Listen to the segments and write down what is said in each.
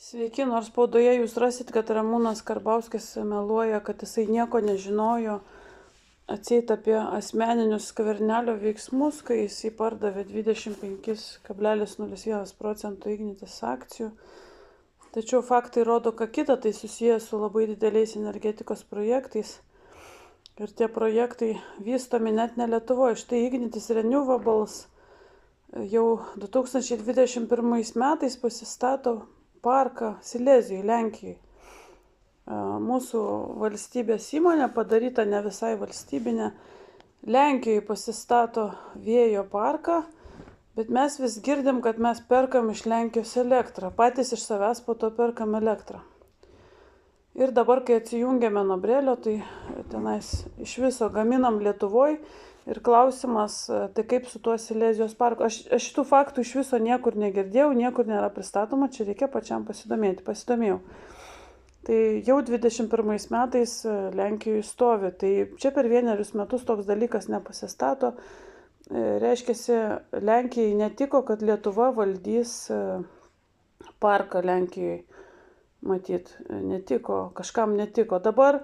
Sveiki, nors spaudoje jūs rasit, kad Ramūnas Karbauskis meluoja, kad jisai nieko nežinojo atseit apie asmeninius Skvernelio veiksmus, kai jisai pardavė 25,01% Ignitis akcijų. Tačiau faktai rodo, ką kita, tai susijęs su labai dideliais energetikos projektais. Ir tie projektai vystomi net ne Lietuvoje. Štai Ignitis Renewables jau 2021 metais pasistato parką Silezijoje, Lenkijoje. Mūsų valstybės įmonė, padaryta ne visai valstybinė, Lenkijoje pasistato vėjo parką, bet mes vis girdim, kad mes perkam iš Lenkijos elektrą, patys iš savęs po to perkam elektrą. Ir dabar, kai atsijungėme nuo Brelio, tai tenais iš viso gaminam Lietuvoje. Ir klausimas, tai kaip su tuo Silezijos parku. Aš šitų faktų iš viso niekur negirdėjau, niekur nėra pristatoma, čia reikia pačiam pasidomėti. Pasidomėjau. Tai jau 21 metais Lenkijoje stovi. Tai čia per vienerius metus toks dalykas nepasistato. Reiškiasi, Lenkijai netiko, kad Lietuva valdys parką Lenkijoje. Matyt, netiko, kažkam netiko. Dabar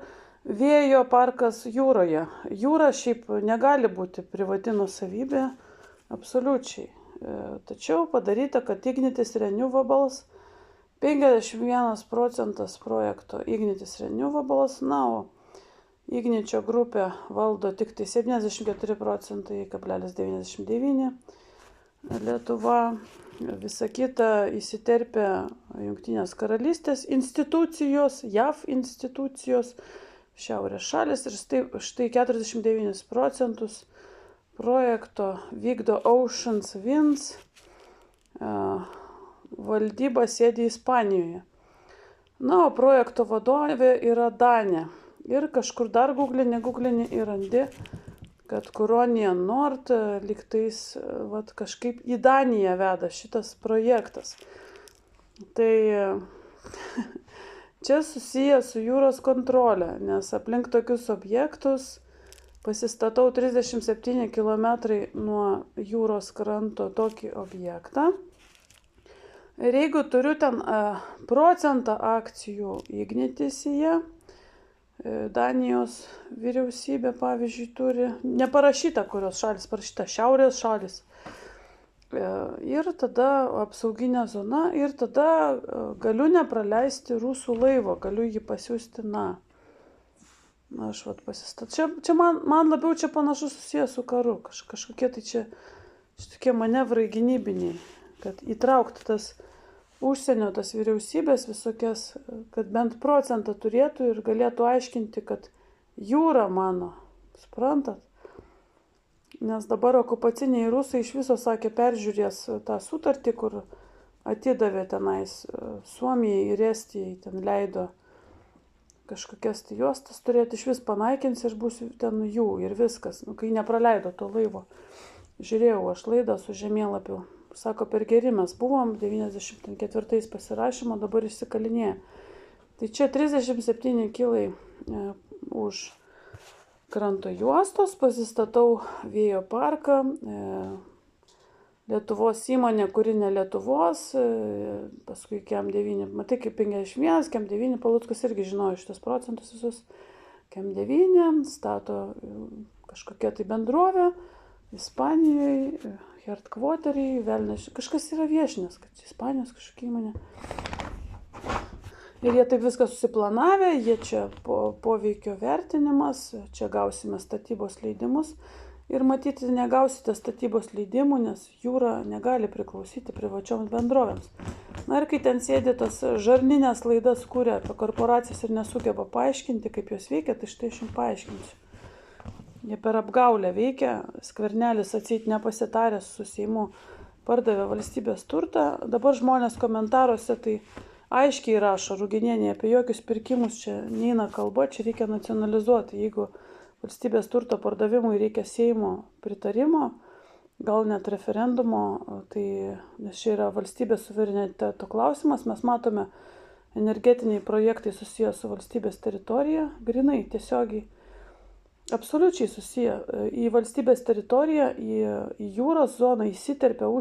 vėjo parkas jūroje. Jūra šiaip negali būti privati nuosavybė, absoliučiai. Tačiau padaryta, kad Ignitis Renewables 51% projekto Ignitis Renewables, na, o Igničio grupė valdo tik tai 74,99%. Lietuva, visa kita įsiterpia Jungtinės karalystės institucijos, JAV institucijos, Šiaurės šalis ir štai 49% projekto vykdo Oceans Winds, valdyba sėdi Ispanijoje. Na, o projekto vadovė yra Danė. Ir kažkur dar googlini ir randi, kad Curonian Nord lygtais kažkaip į Daniją veda šitas projektas. Tai čia susiję su jūros kontrolė, nes aplink tokius objektus pasistatau 37 km nuo jūros kranto tokį objektą. Ir jeigu turiu ten procentą akcijų Ignityje, Danijos vyriausybė, pavyzdžiui, turi, neparašyta, kurios šalis, parašyta Šiaurės šalis. Ir tada apsauginė zona, ir tada galiu nepraleisti rusų laivo, galiu jį pasiųsti, aš pasistatau. Čia man labiau čia panašu susijęs su karu, kažkokie tai čia tokie manevrai gynybiniai, kad įtraukti tas užsienio, tas vyriausybės visokias, kad bent procentą turėtų ir galėtų aiškinti, kad jūra mano, suprantat? Nes dabar okupaciniai rusai iš viso sakė, peržiūrės tą sutartį, kur atidavė tenais Suomijai ir Estijai, ten leido kažkokias tai juostas turėti, iš vis panaikins ir bus ten jų ir viskas, kai nepraleido to laivo. Žiūrėjau aš laidą su žemėlapiu, sako, per geri mes buvom, 94 pasirašymo, dabar išsikalinėja. Tai čia 37 kilai už kranto juostos, pasistatau vėjo parką, Lietuvos įmonė, kuri ne Lietuvos, paskui KEM 9, matai kaip 51, KEM 9, Paluckas irgi žinojo šitos procentus visus, KEM 9 stato kažkokia tai bendrovė, Ispanijoje, Headquarteriai, Velneš, kažkas yra viešinės, kad Ispanijos kažkokia įmonė. Ir jie taip viską susiplanavę, jie čia poveikio vertinimas, čia gausime statybos leidimus. Ir matyti, negausite statybos leidimų, nes jūra negali priklausyti privačioms bendrovėms. Na ir kai ten sėdi tas žarninės laidas kuria apie korporacijas ir nesugeba paaiškinti, kaip jos veikia, tai štai aš jums paaiškinsiu. Jie per apgaulę veikia, Skvernelis atseit nepasitaręs su Seimu pardavė valstybės turtą. Dabar žmonės komentaruose tai aiškiai rašo, Ruginienė, apie jokius pirkimus čia neina kalba, čia reikia nacionalizuoti. Jeigu valstybės turto pardavimui reikia Seimo pritarimo, gal net referendumo, tai nes čia yra valstybės suvereniteto klausimas, mes matome energetiniai projektai susiję su valstybės teritorija, grinai, tiesiogiai. Absoliučiai susiję. Į valstybės teritoriją, į jūros zoną įsiterpia